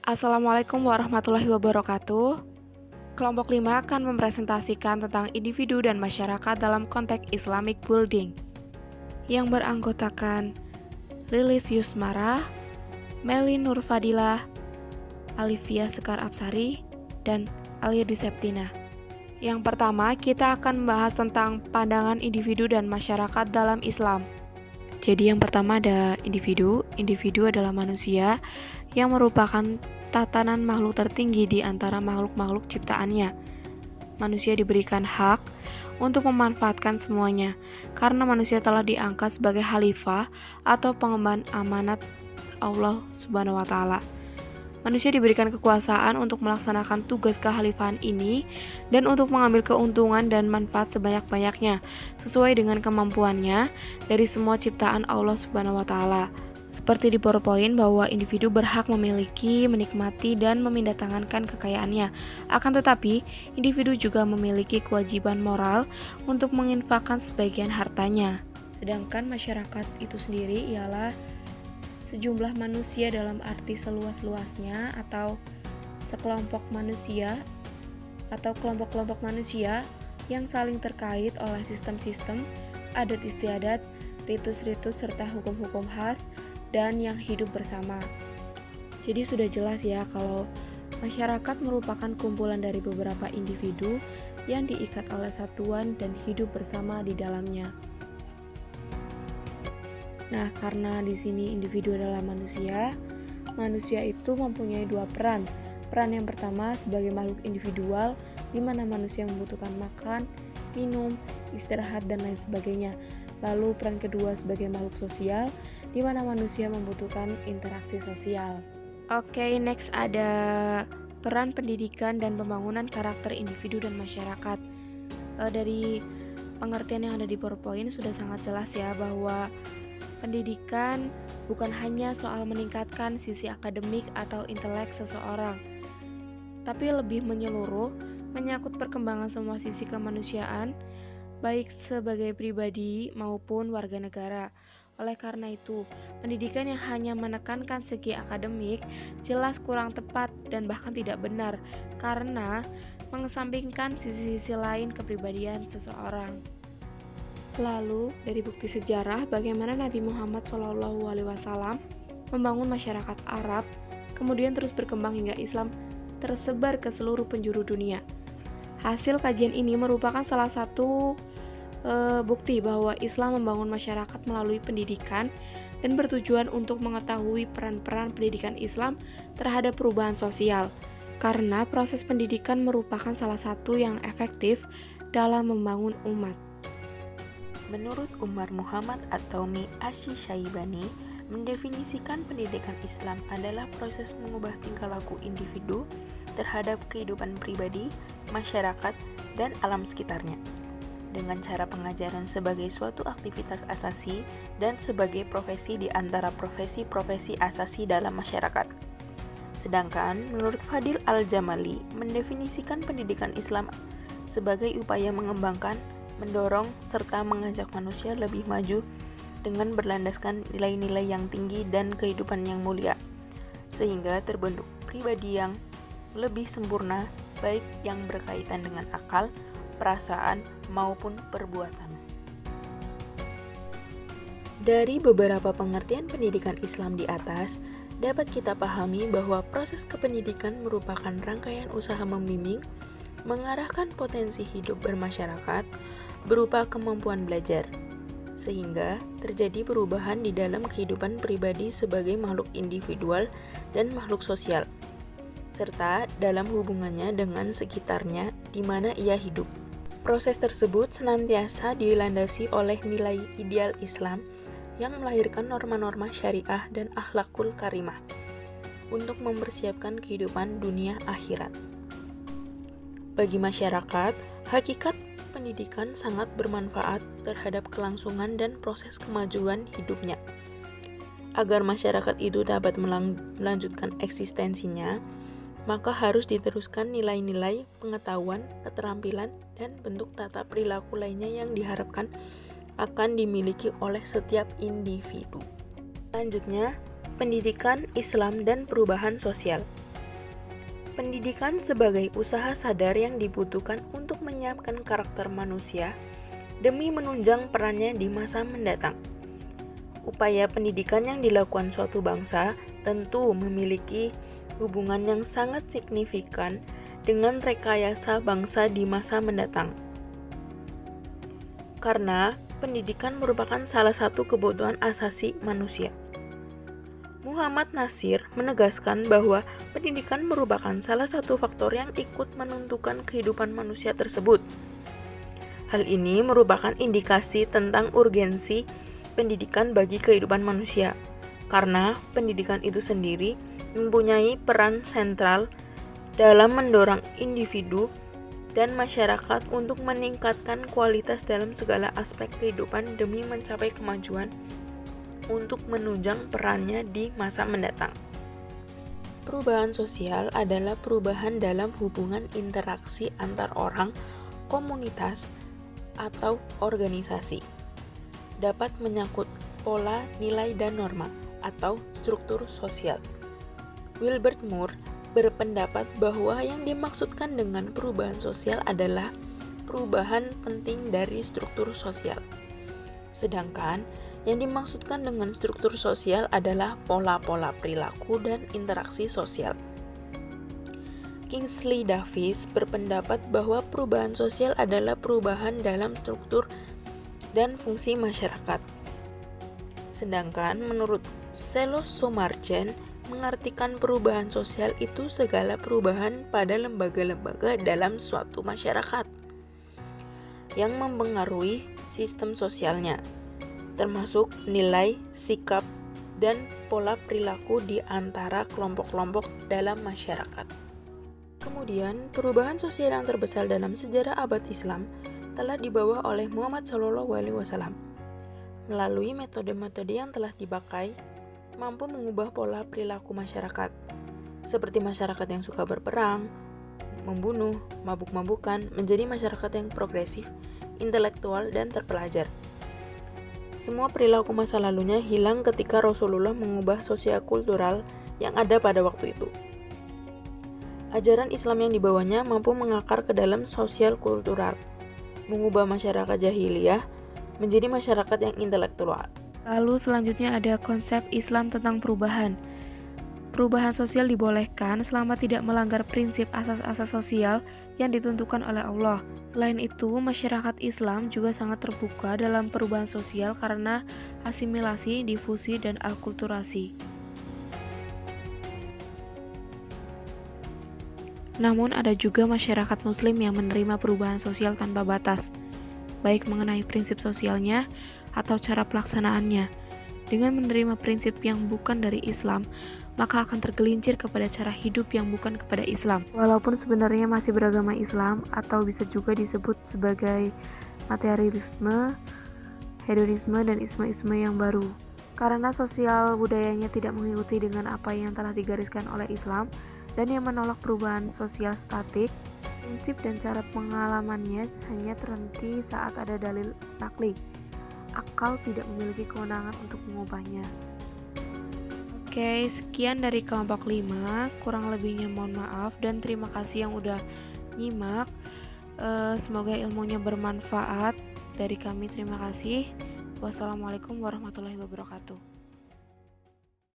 Assalamualaikum warahmatullahi wabarakatuh. Kelompok 5 akan mempresentasikan tentang individu dan masyarakat dalam konteks Islamic Building yang beranggotakan Lilis Yusmara, Meli Nurfadilah, Alivia Sekar Absari, dan Alia Duseptina. Yang pertama, kita akan membahas tentang pandangan individu dan masyarakat dalam Islam. Jadi yang pertama ada individu. Individu adalah manusia yang merupakan tatanan makhluk tertinggi di antara makhluk-makhluk ciptaannya. Manusia diberikan hak untuk memanfaatkan semuanya, karena manusia telah diangkat sebagai khalifah atau pengemban amanat Allah Subhanahu wa Ta'ala. Manusia diberikan kekuasaan untuk melaksanakan tugas kekhalifahan ini dan untuk mengambil keuntungan dan manfaat sebanyak-banyaknya sesuai dengan kemampuannya dari semua ciptaan Allah Subhanahu wa Ta'ala. Seperti di PowerPoint bahwa individu berhak memiliki, menikmati, dan memindatangankan kekayaannya. Akan tetapi, individu juga memiliki kewajiban moral untuk menginfakkan sebagian hartanya. Sedangkan masyarakat itu sendiri ialah sejumlah manusia dalam arti seluas-luasnya atau sekelompok manusia atau kelompok-kelompok manusia yang saling terkait oleh sistem-sistem, adat istiadat, ritus-ritus serta hukum-hukum khas dan yang hidup bersama. Jadi sudah jelas ya kalau masyarakat merupakan kumpulan dari beberapa individu yang diikat oleh satuan dan hidup bersama di dalamnya. Nah, karena di sini individu adalah manusia, manusia itu mempunyai dua peran. Peran yang pertama sebagai makhluk individual, di mana manusia membutuhkan makan, minum, istirahat, dan lain sebagainya. Lalu peran kedua sebagai makhluk sosial, di mana manusia membutuhkan interaksi sosial. Oke, next ada peran pendidikan dan pembangunan karakter individu dan masyarakat. Dari pengertian yang ada di PowerPoint sudah sangat jelas ya bahwa pendidikan bukan hanya soal meningkatkan sisi akademik atau intelek seseorang, tapi lebih menyeluruh, menyangkut perkembangan semua sisi kemanusiaan, baik sebagai pribadi maupun warga negara. Oleh karena itu, pendidikan yang hanya menekankan segi akademik jelas kurang tepat dan bahkan tidak benar, karena mengesampingkan sisi-sisi lain kepribadian seseorang. Lalu, dari bukti sejarah bagaimana Nabi Muhammad SAW membangun masyarakat Arab, kemudian terus berkembang hingga Islam tersebar ke seluruh penjuru dunia. Hasil kajian ini merupakan salah satu bukti bahwa Islam membangun masyarakat melalui pendidikan dan bertujuan untuk mengetahui peran-peran pendidikan Islam terhadap perubahan sosial, karena proses pendidikan merupakan salah satu yang efektif dalam membangun umat. Menurut Umar Muhammad At-Taumi Asy-Syaibani, mendefinisikan pendidikan Islam adalah proses mengubah tingkah laku individu terhadap kehidupan pribadi, masyarakat, dan alam sekitarnya, dengan cara pengajaran sebagai suatu aktivitas asasi dan sebagai profesi di antara profesi-profesi asasi dalam masyarakat. Sedangkan menurut Fadil Al-Jamali, mendefinisikan pendidikan Islam sebagai upaya mengembangkan, mendorong, serta mengajak manusia lebih maju dengan berlandaskan nilai-nilai yang tinggi dan kehidupan yang mulia, sehingga terbentuk pribadi yang lebih sempurna, baik yang berkaitan dengan akal, perasaan, maupun perbuatan. Dari beberapa pengertian pendidikan Islam di atas, dapat kita pahami bahwa proses kependidikan merupakan rangkaian usaha membimbing, mengarahkan potensi hidup bermasyarakat berupa kemampuan belajar, sehingga terjadi perubahan di dalam kehidupan pribadi sebagai makhluk individual dan makhluk sosial, serta dalam hubungannya dengan sekitarnya di mana ia hidup. Proses tersebut senantiasa dilandasi oleh nilai ideal Islam yang melahirkan norma-norma syariah dan akhlakul karimah untuk mempersiapkan kehidupan dunia akhirat. Bagi masyarakat, hakikat pendidikan sangat bermanfaat terhadap kelangsungan dan proses kemajuan hidupnya. Agar masyarakat itu dapat melanjutkan eksistensinya, maka harus diteruskan nilai-nilai, pengetahuan, keterampilan, dan bentuk tata perilaku lainnya yang diharapkan akan dimiliki oleh setiap individu. Selanjutnya, pendidikan Islam dan perubahan sosial. Pendidikan sebagai usaha sadar yang dibutuhkan untuk menyiapkan karakter manusia demi menunjang perannya di masa mendatang. Upaya pendidikan yang dilakukan suatu bangsa tentu memiliki hubungan yang sangat signifikan dengan rekayasa bangsa di masa mendatang. Karena pendidikan merupakan salah satu kebutuhan asasi manusia. Muhammad Nasir menegaskan bahwa pendidikan merupakan salah satu faktor yang ikut menentukan kehidupan manusia tersebut. Hal ini merupakan indikasi tentang urgensi pendidikan bagi kehidupan manusia, karena pendidikan itu sendiri mempunyai peran sentral dalam mendorong individu dan masyarakat untuk meningkatkan kualitas dalam segala aspek kehidupan demi mencapai kemajuan untuk menunjang perannya di masa mendatang. Perubahan sosial adalah perubahan dalam hubungan interaksi antar orang, komunitas, atau organisasi. Dapat menyangkut pola, nilai, dan norma atau struktur sosial. Wilbert Moore berpendapat bahwa yang dimaksudkan dengan perubahan sosial adalah perubahan penting dari struktur sosial. Sedangkan yang dimaksudkan dengan struktur sosial adalah pola-pola perilaku dan interaksi sosial. Kingsley Davis berpendapat bahwa perubahan sosial adalah perubahan dalam struktur dan fungsi masyarakat. Sedangkan menurut Selo Somarchen mengartikan perubahan sosial itu segala perubahan pada lembaga-lembaga dalam suatu masyarakat yang mempengaruhi sistem sosialnya, termasuk nilai, sikap, dan pola perilaku di antara kelompok-kelompok dalam masyarakat. Kemudian, perubahan sosial yang terbesar dalam sejarah abad Islam telah dibawa oleh Muhammad SAW. Melalui metode-metode yang telah dipakai, mampu mengubah pola perilaku masyarakat, seperti masyarakat yang suka berperang, membunuh, mabuk-mabukan, menjadi masyarakat yang progresif, intelektual, dan terpelajar. Semua perilaku masa lalunya hilang ketika Rasulullah mengubah sosial-kultural yang ada pada waktu itu. Ajaran Islam yang dibawanya mampu mengakar ke dalam sosial kultural, mengubah masyarakat jahiliyah menjadi masyarakat yang intelektual. Lalu selanjutnya ada konsep Islam tentang perubahan. Perubahan sosial dibolehkan selama tidak melanggar prinsip asas-asas sosial yang ditentukan oleh Allah. Selain itu, masyarakat Islam juga sangat terbuka dalam perubahan sosial karena asimilasi, difusi, dan akulturasi. Namun ada juga masyarakat muslim yang menerima perubahan sosial tanpa batas, baik mengenai prinsip sosialnya atau cara pelaksanaannya. Dengan menerima prinsip yang bukan dari Islam, maka akan tergelincir kepada cara hidup yang bukan kepada Islam. Walaupun sebenarnya masih beragama Islam atau bisa juga disebut sebagai materialisme, hedonisme, dan isme-isme yang baru. Karena sosial budayanya tidak mengikuti dengan apa yang telah digariskan oleh Islam, dan yang menolak perubahan sosial statik, prinsip dan cara pengalamannya hanya terhenti saat ada dalil nakli. Akal tidak memiliki kewenangan untuk mengubahnya. Oke, sekian dari kelompok 5. Kurang lebihnya mohon maaf dan terima kasih yang udah nyimak. Semoga ilmunya bermanfaat. Dari kami terima kasih. Wassalamualaikum warahmatullahi wabarakatuh.